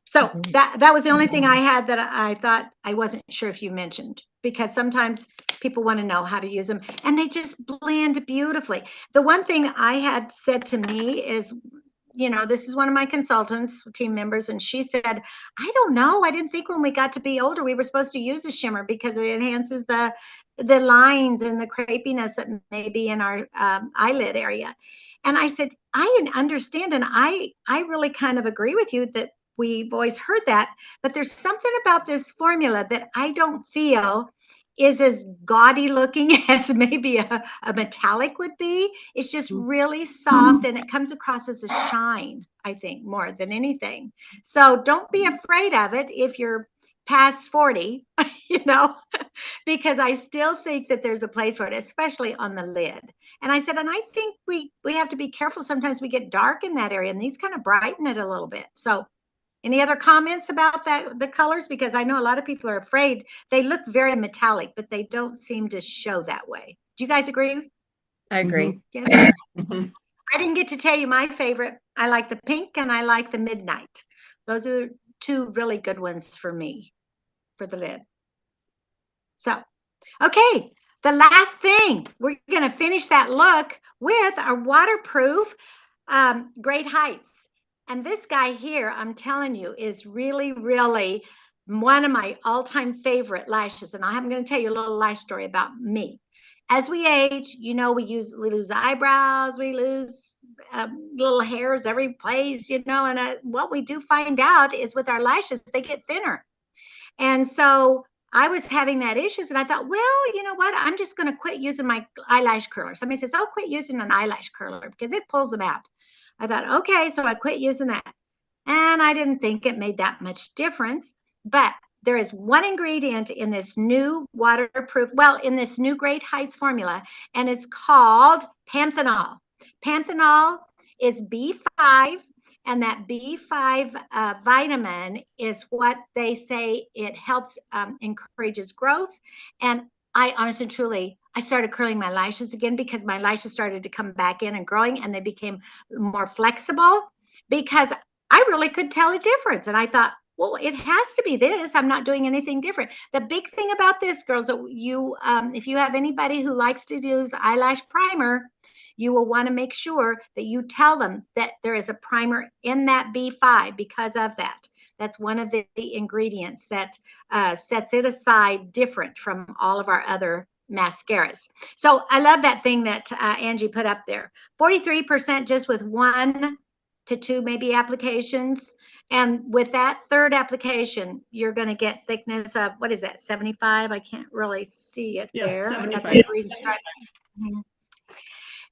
A: So that was the only thing I had that I thought I wasn't sure if you mentioned, because sometimes people want to know how to use them and they just blend beautifully. The one thing I had said to me is, you know, this is one of my consultants, team members, and she said, I don't know. I didn't think when we got to be older, we were supposed to use a shimmer because it enhances the lines and the crepiness that may be in our eyelid area. And I said, I understand. And I really kind of agree with you that we've always heard that, but there's something about this formula that I don't feel is as gaudy looking as maybe a metallic would be. It's just really soft and it comes across as a shine, I think, more than anything. So don't be afraid of it if you're past 40, you know, because I still think that there's a place for it, especially on the lid. And I said, and I think we have to be careful. Sometimes we get dark in that area and these kind of brighten it a little bit. So any other comments about that, the colors? Because I know a lot of people are afraid. They look very metallic, but they don't seem to show that way. Do you guys agree?
C: I agree.
A: Yes.
B: Mhm.
A: I didn't get to tell you my favorite. I like the pink and I like the midnight. Those are two really good ones for me for the lid. So, okay, the last thing, we're going to finish that look with our waterproof Great Heights. And this guy here, I'm telling you, is really, really one of my all-time favorite lashes. And I'm going to tell you a little lash story about me. As we age, you know, we lose eyebrows, we lose little hairs every place, you know, and what we do find out is with our lashes, they get thinner. And so I was having that issues and I thought, well, you know what? I'm just going to quit using my eyelash curler. Somebody says, oh, quit using an eyelash curler because it pulls them out. I thought, okay, so I quit using that. And I didn't think it made that much difference. But there is one ingredient in this new waterproof, well, in this new Great Heights formula, and it's called panthenol. Panthenol is B5, and that B5 vitamin is what they say it helps encourages growth. And I honestly, truly, I started curling my lashes again because my lashes started to come back in and growing and they became more flexible because I really could tell a difference. And I thought, well, it has to be this. I'm not doing anything different. The big thing about this, girls, that you, if you have anybody who likes to use eyelash primer, you will want to make sure that you tell them that there is a primer in that B5 because of that. That's one of the ingredients that sets it aside different from all of our other mascaras. So I love that thing that Angie put up there. 43% just with 1 to 2 maybe applications. And with that third application, you're going to get thickness of, what is that, 75? I can't really see it
B: Yes,
A: there.
B: 75.
A: Green stripe. Mm-hmm.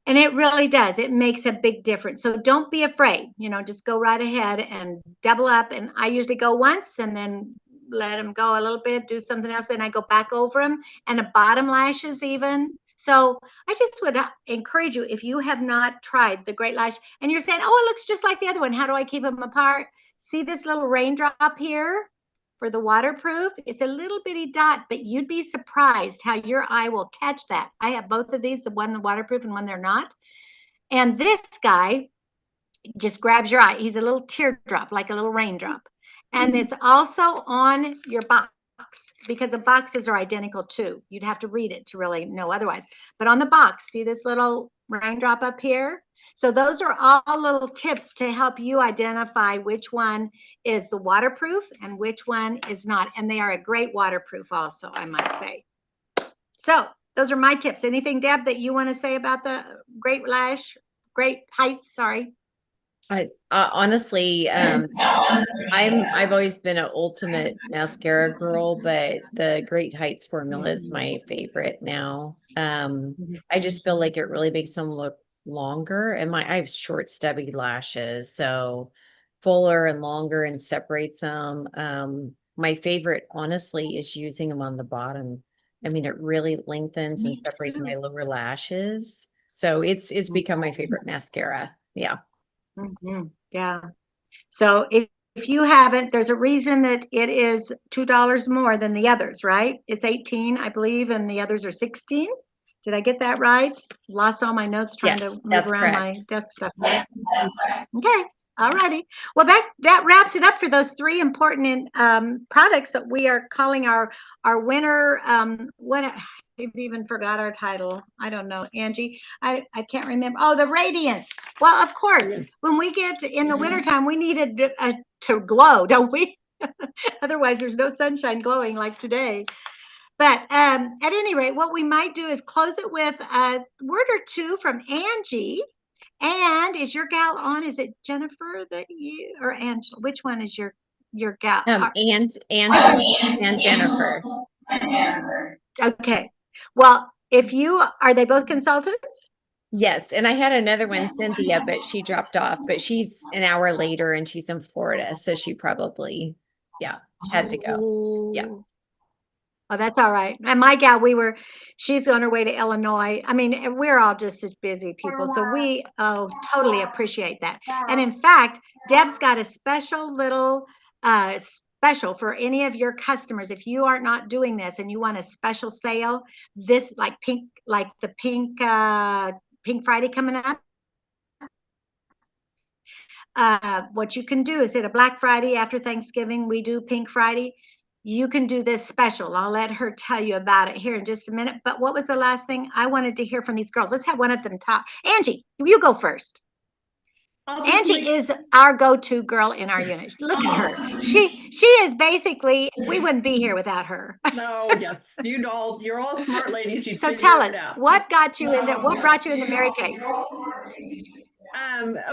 A: And it really does. It makes a big difference. So don't be afraid, you know, just go right ahead and double up. And I usually go once and then let them go a little bit, do something else. Then I go back over them and the bottom lashes even. So I just would encourage you, if you have not tried the Great Lash and you're saying, oh, it looks just like the other one. How do I keep them apart? See this little raindrop here? For the waterproof, it's a little bitty dot, but you'd be surprised how your eye will catch that. I have both of these, the one the waterproof and one they're not. And this guy just grabs your eye. He's a little teardrop, like a little raindrop. And it's also on your box because the boxes are identical too. You'd have to read it to really know otherwise. But on the box, see this little raindrop up here? So those are all little tips to help you identify which one is the waterproof and which one is not. And they are a great waterproof also, I might say. So those are my tips. Anything, Deb, that you want to say about the Great Heights? Sorry.
C: I honestly, I've always been an ultimate mascara girl, but the Great Heights formula is my favorite now. I just feel like it really makes them look longer, and I have short, stubby lashes, so fuller and longer and separates them. My favorite, honestly, is using them on the bottom. I mean, it really lengthens and
A: Me
C: separates
A: too.
C: my lower lashes, so it's become my favorite mascara. Yeah.
A: Yeah. So if you haven't, there's a reason that it is $2 more than the others, right? It's 18, I believe, and the others are 16. Did I get that right? Lost all my notes trying to
C: Yes,
A: move
C: that's
A: around
C: correct.
A: my desk stuff. Okay. All righty. Well, that wraps it up for those three important products that we are calling our winner. What I've even forgot our title. I don't know, Angie. I can't remember. Oh, the Radiance. Well, of course, when we get in the wintertime, we need it to glow, don't we? Otherwise, there's no sunshine glowing like today. But at any rate, what we might do is close it with a word or two from Angie. And is your gal on? Is it Jennifer that you or Angela? Which one is your gal?
C: And Angela and Jennifer.
A: Okay. Well, if you are they both consultants?
C: Yes, and I had another one, Cynthia, but she dropped off. But she's an hour later, and she's in Florida, so she probably, yeah, had to go. Yeah.
A: Oh, that's all right. And my gal, she's on her way to Illinois. I mean, we're all just such busy people. So we totally appreciate that. And in fact, Deb's got a special little special for any of your customers. If you are not doing this and you want a special sale, this like the Pink Friday coming up. What you can do is at a Black Friday after Thanksgiving, we do Pink Friday. You can do this special. I'll let her tell you about it here in just a minute. But what was the last thing I wanted to hear from these girls? Let's have one of them talk. Angie, you go first. Angie is our go-to girl in our unit. Look at her. She is basically, we wouldn't be here without her.
B: No, yes, you're all smart ladies. You
A: so tell us, what brought you into Mary Kay?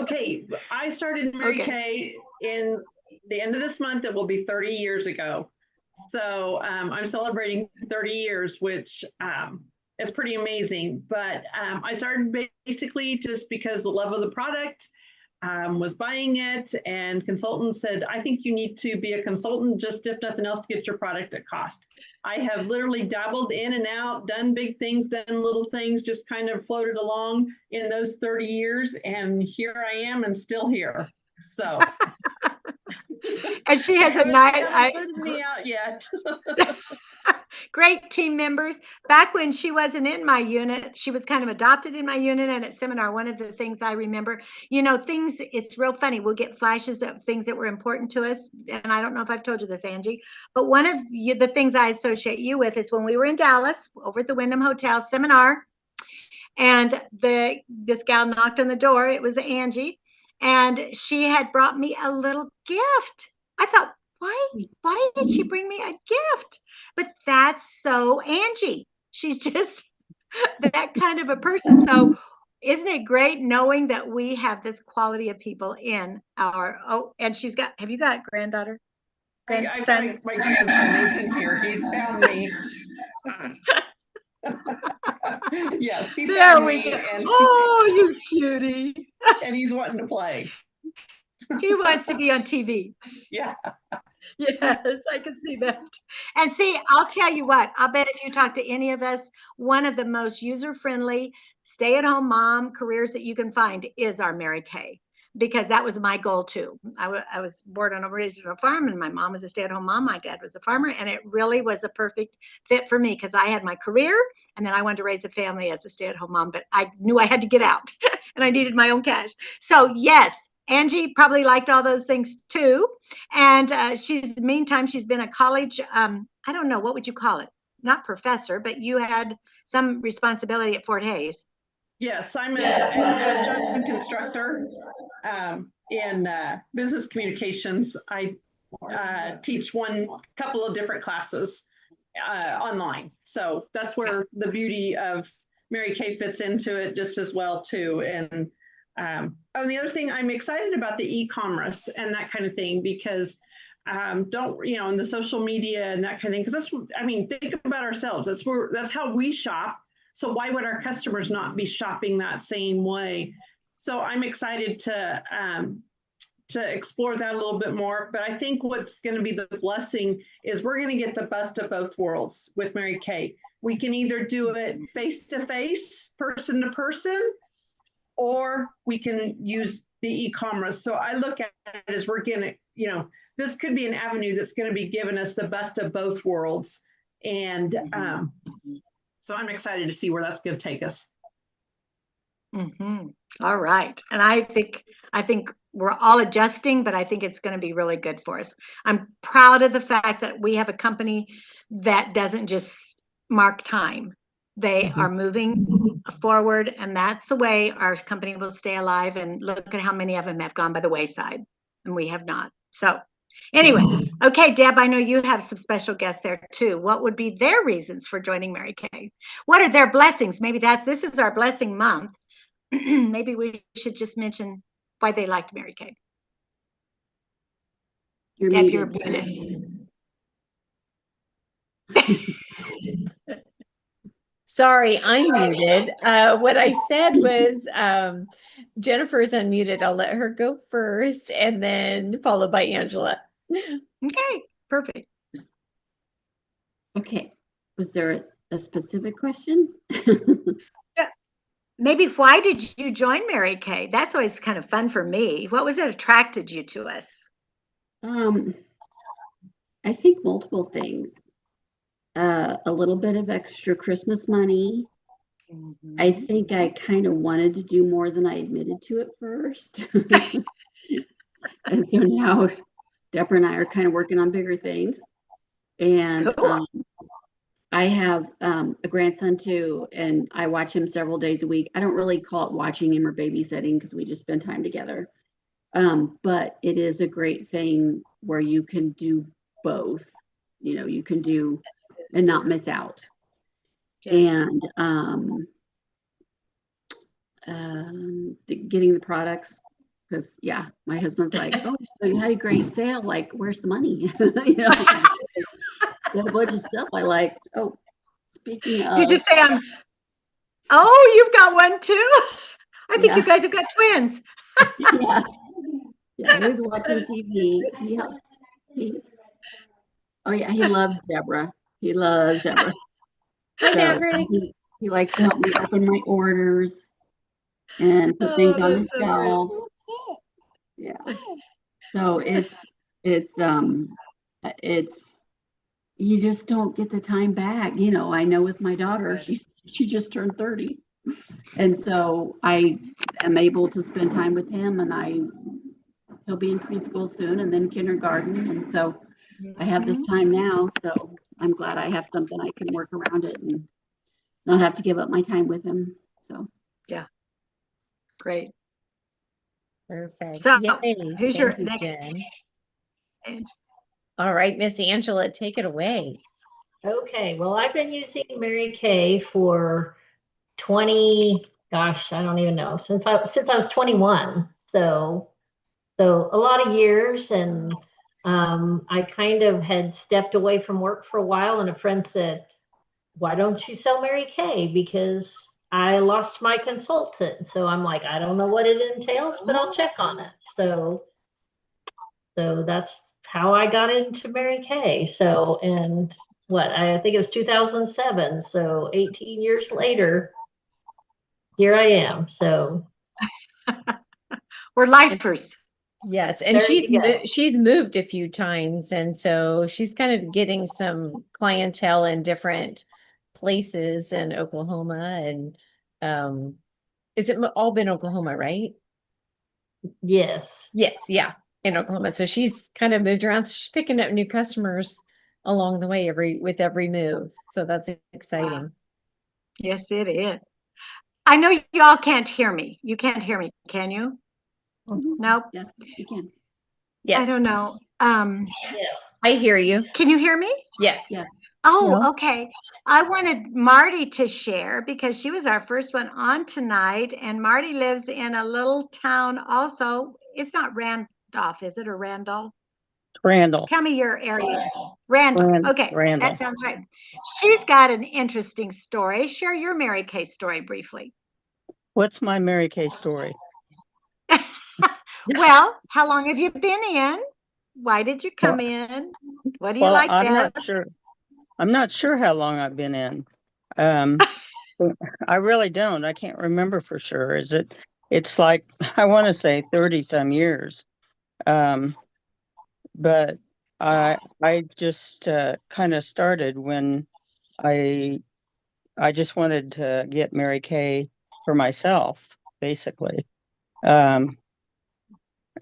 B: Okay, I started Mary Kay in the end of this month. It will be 30 years ago. So I'm celebrating 30 years, which is pretty amazing. But I started basically just because the love of the product, was buying it, and consultants said, I think you need to be a consultant, just if nothing else, to get your product at cost. I have literally dabbled in and out, done big things, done little things, just kind of floated along in those 30 years. And here I am and still here. So.
A: And she has a nice,
B: putting me out yet.
A: Great team members. Back when she wasn't in my unit, she was kind of adopted in my unit. And at seminar, one of the things I remember, it's real funny. We'll get flashes of things that were important to us. And I don't know if I've told you this, Angie, but one of the things I associate you with is when we were in Dallas over at the Wyndham Hotel seminar, and this gal knocked on the door. It was Angie, and she had brought me a little gift. I thought, why did she bring me a gift? But that's so Angie. She's just that kind of a person. So isn't it great knowing that we have this quality of people in our, and have you got granddaughter?
B: I've got my grandson is in here. He's found me. Yes, he found me. And
A: you cutie.
B: And he's wanting to play.
A: He wants to be on TV.
B: Yeah.
A: Yes, I can see that. And see, I'll tell you what, I'll bet if you talk to any of us, one of the most user-friendly stay-at-home mom careers that you can find is our Mary Kay, because that was my goal too. I was born on a farm, and my mom was a stay-at-home mom. My dad was a farmer, and it really was a perfect fit for me because I had my career, and then I wanted to raise a family as a stay-at-home mom, but I knew I had to get out and I needed my own cash. So yes, Angie probably liked all those things too. And meantime, she's been a college, I don't know, what would you call it? Not professor, but you had some responsibility at Fort Hays.
B: Yes, I'm an adjunct instructor in business communications. I teach couple of different classes online. So that's where the beauty of Mary Kay fits into it just as well too. And and the other thing, I'm excited about the e-commerce and that kind of thing, because don't, you know, in the social media and that kind of thing, because that's, I mean, think about ourselves. That's how we shop. So why would our customers not be shopping that same way? So I'm excited to explore that a little bit more. But I think what's going to be the blessing is we're going to get the best of both worlds with Mary Kay. We can either do it face-to-face, person-to-person, or we can use the e-commerce. So I look at it as we're getting, you know, this could be an avenue that's going to be giving us the best of both worlds. And so I'm excited to see where that's going to take us.
A: All right. And I think we're all adjusting, but I think it's going to be really good for us. I'm proud of the fact that we have a company that doesn't just mark time. They are moving forward, and that's the way our company will stay alive. And look at how many of them have gone by the wayside, and we have not. So anyway, okay, Deb, I know you have some special guests there too. What would be their reasons for joining Mary Kay? What are their blessings? Maybe this is our blessing month. Maybe we should just mention why they liked Mary Kay. Deb, you're muted.
C: Sorry, I'm muted. What I said was Jennifer's unmuted. I'll let her go first, and then followed by Angela.
A: Okay, perfect.
E: Okay. Was there a specific question?
A: Yeah. Maybe why did you join Mary Kay? That's always kind of fun for me. What was it attracted you to us?
E: I think multiple things. A little bit of extra Christmas money. I think I kind of wanted to do more than I admitted to at first. And so now Deborah and I are kind of working on bigger things. And cool. I have a grandson too, and I watch him several days a week. I don't really call it watching him or babysitting because we just spend time together. But it is a great thing where you can do both. You know, you can do and not miss out. Yes. And getting the products, because my husband's like, oh, so you had a great sale, like where's the money? You know, got a bunch of stuff I like. Oh, speaking of,
A: you just say oh, you've got one too. I think you guys have got twins.
E: Yeah, he's watching TV. He loves Deborah. He loves Deborah.
C: Hi, Deborah.
E: He likes to help me open my orders and put things on the shelf. Yeah. So it's you just don't get the time back. You know, I know with my daughter, she just turned 30. And so I am able to spend time with him, and he'll be in preschool soon and then kindergarten. And so I have this time now, so I'm glad I have something I can work around it and not have to give up my time with him. So
A: yeah, great,
C: perfect.
A: So
C: yay.
A: Who's your next?
C: All right, Miss Angela, take it away.
D: Okay, well, I've been using Mary Kay for 20, gosh, I don't even know, since I was 21. So a lot of years, and I kind of had stepped away from work for a while, and a friend said, why don't you sell Mary Kay? Because I lost my consultant. So I'm like, I don't know what it entails, but I'll check on it. So that's how I got into Mary Kay. So, and I think it was 2007. So 18 years later, here I am. So
A: we're lifers.
C: Yes, and she's moved a few times, and so she's kind of getting some clientele in different places in Oklahoma. And is it all been Oklahoma, right?
D: Yes,
C: yeah, in Oklahoma. So she's kind of moved around. So she's picking up new customers along the way with every move. So that's exciting.
A: Yes, it is. I know you all can't hear me. You can't hear me, can you? Nope.
E: Yes, you can.
C: Yes.
A: I don't know.
D: Yes.
C: I hear you.
A: Can you hear me?
C: Yes.
E: Yes.
A: Oh,
F: No?
A: okay. I wanted Marty to share because she was our first one on tonight, and Marty lives in a little town also. It's not Randolph, is it, or Randall?
F: Randall.
A: Tell me your area. Randall. Okay,
F: Randall.
A: that sounds right. She's got an interesting story. Share your Mary Kay story briefly.
F: What's my Mary Kay story?
A: Well, how long have you been in? Why did you come in? What do you like
F: I'm
A: best?
F: not sure. I'm not sure how long I've been in. I really don't. I can't remember for sure. It's like, I want to say 30 some years. But I just kind of started when I just wanted to get Mary Kay for myself, basically.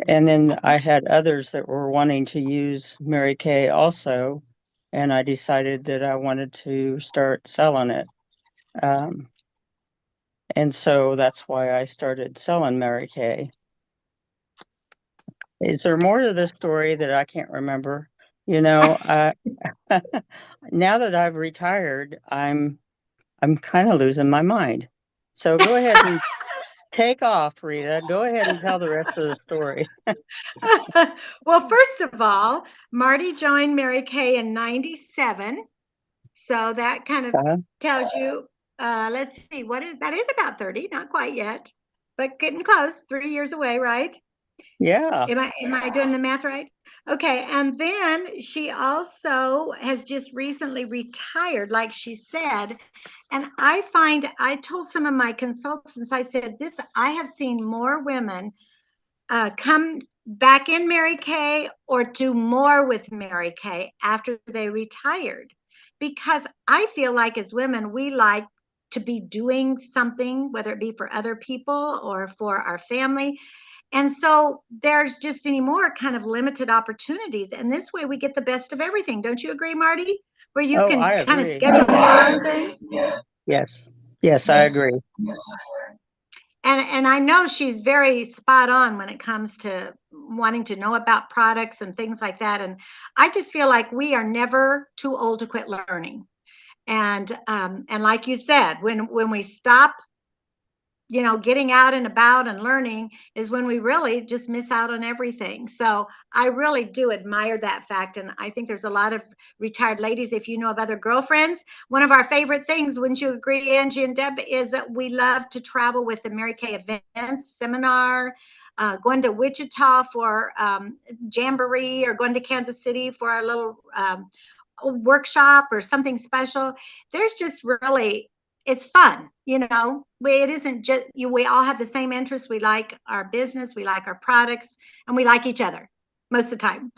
F: And then I had others that were wanting to use Mary Kay also, and I decided that I wanted to start selling it. And so that's why I started selling Mary Kay. Is there more to this story that I can't remember? You know, now that I've retired, I'm kind of losing my mind. So go ahead and take off, Rita. Go ahead and tell the rest of the story.
A: Well, first of all, Marty joined Mary Kay in 97. So that kind of tells you, let's see, that is about 30, not quite yet, but getting close, 3 years away, right?
F: Yeah.
A: Am I doing the math right? Okay. And then she also has just recently retired, like she said. And I told some of my consultants, I said, I have seen more women come back in Mary Kay or do more with Mary Kay after they retired. Because I feel like as women, we like to be doing something, whether it be for other people or for our family. And so there's just any more kind of limited opportunities. And this way we get the best of everything. Don't you agree, Marty? Where you can
F: I
A: kind of
F: agree.
A: schedule your own thing.
F: Yes. Yes, I agree.
A: And I know she's very spot on when it comes to wanting to know about products and things like that. And I just feel like we are never too old to quit learning. And like you said, when we stop, getting out and about and learning is when we really just miss out on everything. So I really do admire that fact. And I think there's a lot of retired ladies, if you know of other girlfriends, one of our favorite things, wouldn't you agree, Angie and Deb, is that we love to travel with the Mary Kay events, seminar, going to Wichita for Jamboree, or going to Kansas City for our little workshop or something special. There's just really, it's fun, it isn't just we all have the same interests. We like our business, we like our products, and we like each other most of the time.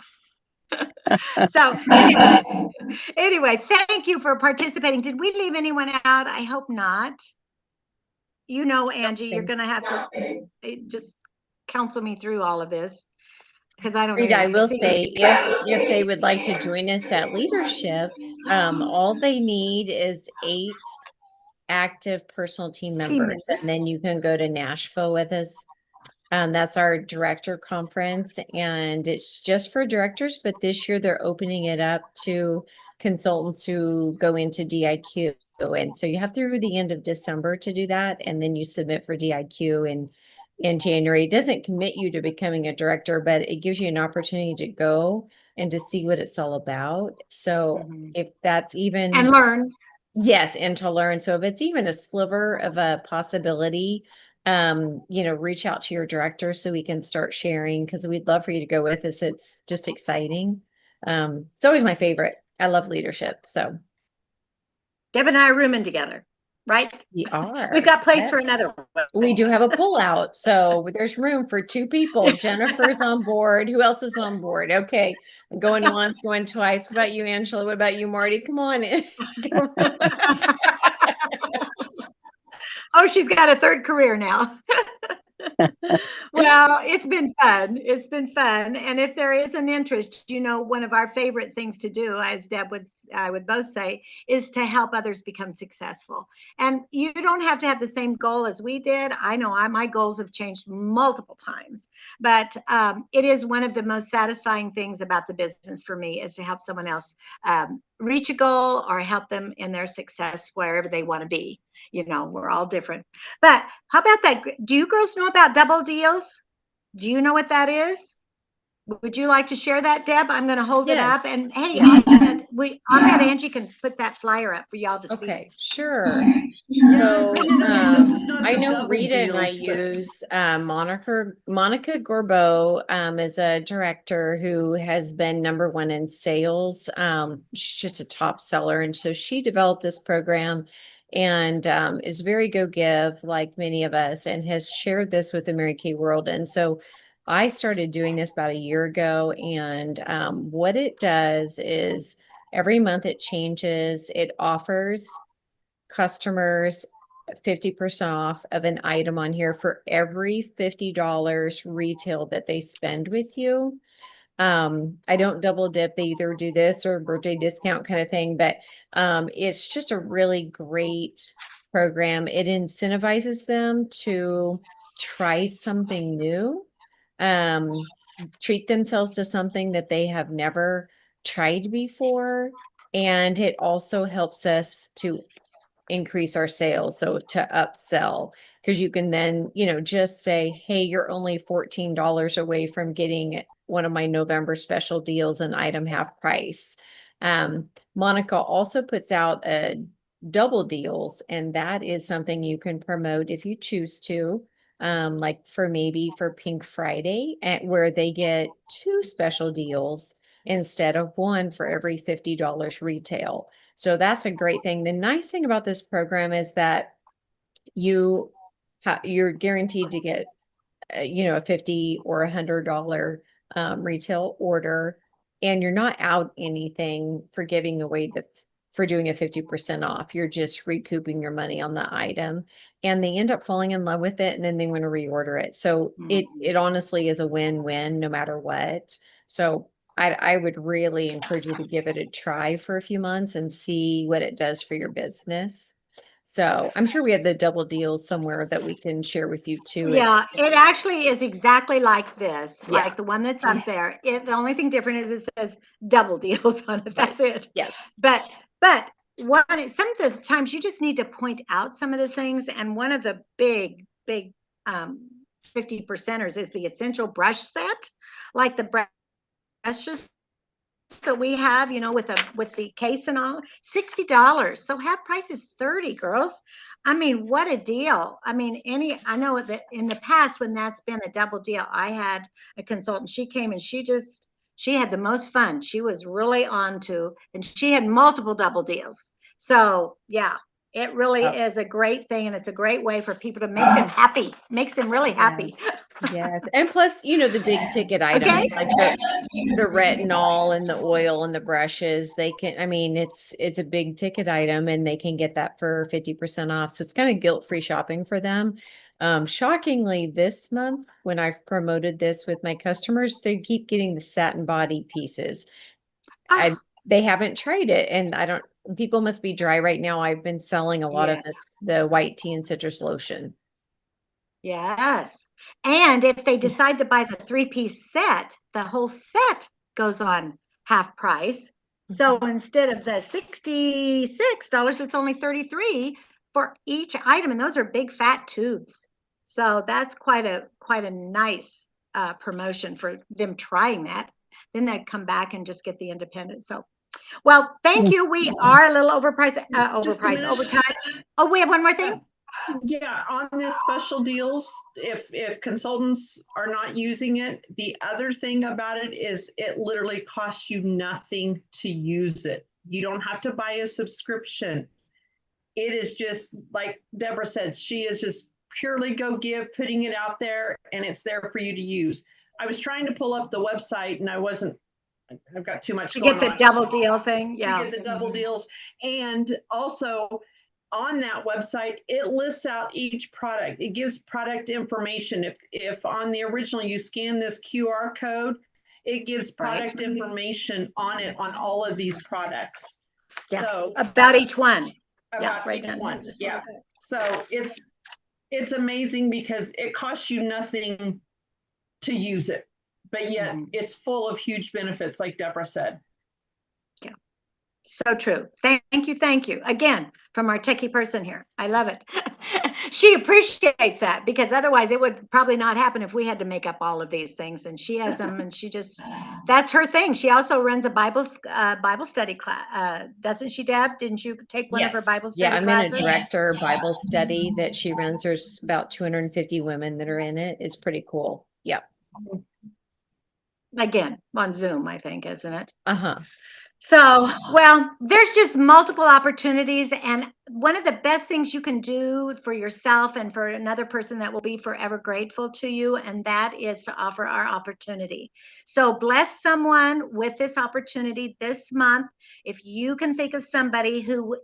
A: So anyway, thank you for participating. Did we leave anyone out? I hope not. Angie, you're going to have to just counsel me through all of this, because I don't
C: Rita,
A: really
C: I will
A: see.
C: say, if they would like to join us at leadership, all they need is 8 active personal team members, and then you can go to Nashville with us. That's our director conference, and it's just for directors, but this year they're opening it up to consultants who go into DIQ. And so you have through the end of December to do that, and then you submit for DIQ in January. It doesn't commit you to becoming a director, but it gives you an opportunity to go and to see what it's all about. So if that's even,
A: and learn.
C: Yes, and to learn. So if it's even a sliver of a possibility, reach out to your director so we can start sharing, because we'd love for you to go with us. It's just exciting. It's always my favorite. I love leadership. So
A: Deb and I are rooming together, right?
C: we are.
A: We've got place for another one.
C: We do have a pullout, so there's room for 2 people. Jennifer's on board. Who else is on board? Okay, going once, going twice. What about you, Angela? What about you, Marty? Come on in.
A: Oh, she's got a third career now. Well, it's been fun. It's been fun. And if there is an interest, one of our favorite things to do, as I would both say, is to help others become successful. And you don't have to have the same goal as we did. I know my goals have changed multiple times, but it is one of the most satisfying things about the business for me is to help someone else reach a goal or help them in their success wherever they want to be. We're all different. But how about that? Do you girls know about double deals? Do you know what that is? Would you like to share that, Deb? I'm going to hold it up. And hey,
C: Yeah.
A: I'll bet Angie can put that flyer up for y'all to see.
C: Okay, sure.
B: Yeah,
C: So
B: this is not
C: I
B: the
C: know
B: double
C: Rita and I
B: deals, but-
C: use Monica Gorbeau is a director who has been #1 in sales. She's just a top seller. And so she developed this program and is very go give like many of us and has shared this with the Mary Kay world. And so I started doing this about a year ago. And what it does is every month it changes. It offers customers 50% off of an item on here for every $50 retail that they spend with you. I don't double dip. They either do this or birthday discount kind of thing, but it's just a really great program. It incentivizes them to try something new, um, treat themselves to something that they have never tried before. And it also helps us to increase our sales. So to upsell, because you can then, just say, hey, you're only $14 away from getting one of my November special deals, an item half price. Monica also puts out a double deals, and that is something you can promote if you choose to. Like for Pink Friday, where they get 2 special deals instead of 1 for every $50 retail. So that's a great thing. The nice thing about this program is that you're guaranteed to get, a $50 or $100 retail order, and you're not out anything for giving away for doing a 50% off. You're just recouping your money on the item, and they end up falling in love with it, and then they want to reorder it. So it honestly is a win-win no matter what. So I would really encourage you to give it a try for a few months and see what it does for your business. So I'm sure we have the double deals somewhere that we can share with you too.
A: Yeah, it actually is exactly like this,
C: Yeah.
A: like the one that's up there. The only thing different is it says double deals on it. That's it.
C: Yes.
A: But some of the times you just need to point out some of the things. And one of the big 50%ers is the essential brush set, like the brushes that we have, with the case and all, $60. So half price is 30, girls. I mean, what a deal. I mean, I know that in the past when that's been a double deal, I had a consultant, she came and she had the most fun. She was really and she had multiple double deals. So yeah, it really is a great thing. And it's a great way for people to make them happy, makes them really happy.
C: Yes. And plus, the big ticket items like the retinol and the oil and the brushes, it's a big ticket item and they can get that for 50% off. So it's kind of guilt-free shopping for them. Shockingly, this month, when I've promoted this with my customers, they keep getting the satin body pieces. They haven't tried it, and people must be dry right now. I've been selling a lot of the white tea and citrus lotion.
A: Yes. And if they decide to buy the 3-piece set, the whole set goes on half price. So instead of the $66, it's only $33 for each item. And those are big fat tubes. So that's quite a nice promotion for them trying that. Then they'd come back and just get the independent. So, well, thank you. We are a little overpriced, overtime. Oh, we have one more thing?
B: Yeah, on this special deals, if consultants are not using it, the other thing about it is it literally costs you nothing to use it. You don't have to buy a subscription. It is just like Deborah said, she is just purely go give, putting it out there, and it's there for you to use. I was trying to pull up the website and I've got too much
A: to
B: going
A: get the
B: on.
A: double deal thing. Yeah.
B: To get the double deals. And also on that website, it lists out each product. It gives product information. If on the original you scan this QR code, it gives product information on it on all of these products.
A: Yeah,
B: so
A: about each one.
B: about
A: right
B: each
A: down
B: one.
A: here.
B: Yeah. So it's amazing because it costs you nothing to use it, but yet it's full of huge benefits, like Deborah said.
A: Yeah, so true. Thank you again from our techie person here. I love it. She appreciates that, because otherwise it would probably not happen if we had to make up all of these things, and she has them, and she just, that's her thing. She also runs a Bible study class, doesn't she, Deb? Didn't you take one of her Bible study
C: I'm
A: classes?
C: in a director Bible study that she runs. There's about 250 women that are in it. It's pretty cool. Yeah.
A: Again, on Zoom, I think, isn't it?
C: Uh-huh.
A: So, well, there's just multiple opportunities. And one of the best things you can do for yourself and for another person that will be forever grateful to you, and that is to offer our opportunity. So bless someone with this opportunity this month. If you can think of somebody who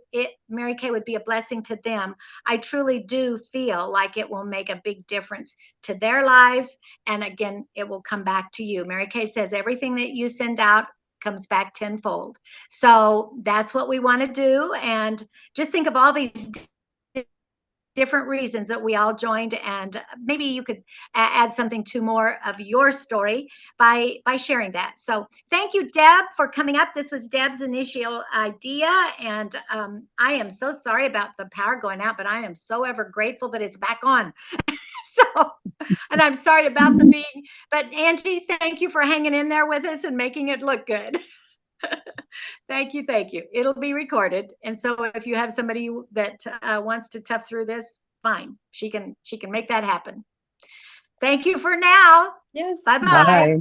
A: Mary Kay would be a blessing to them, I truly do feel like it will make a big difference to their lives. And again, it will come back to you. Mary Kay says everything that you send out comes back tenfold. So that's what we want to do. And just think of all these different reasons that we all joined, and maybe you could add something to more of your story by sharing that. So thank you, Deb, for coming up. This was Deb's initial idea, and I am so sorry about the power going out, but I am so ever grateful that it's back on. So, and I'm sorry about the being, but Angie, thank you for hanging in there with us and making it look good. Thank you. It'll be recorded. And so if you have somebody that wants to tough through this, fine. She can make that happen. Thank you for now.
C: Yes.
A: Bye-bye.
F: Bye.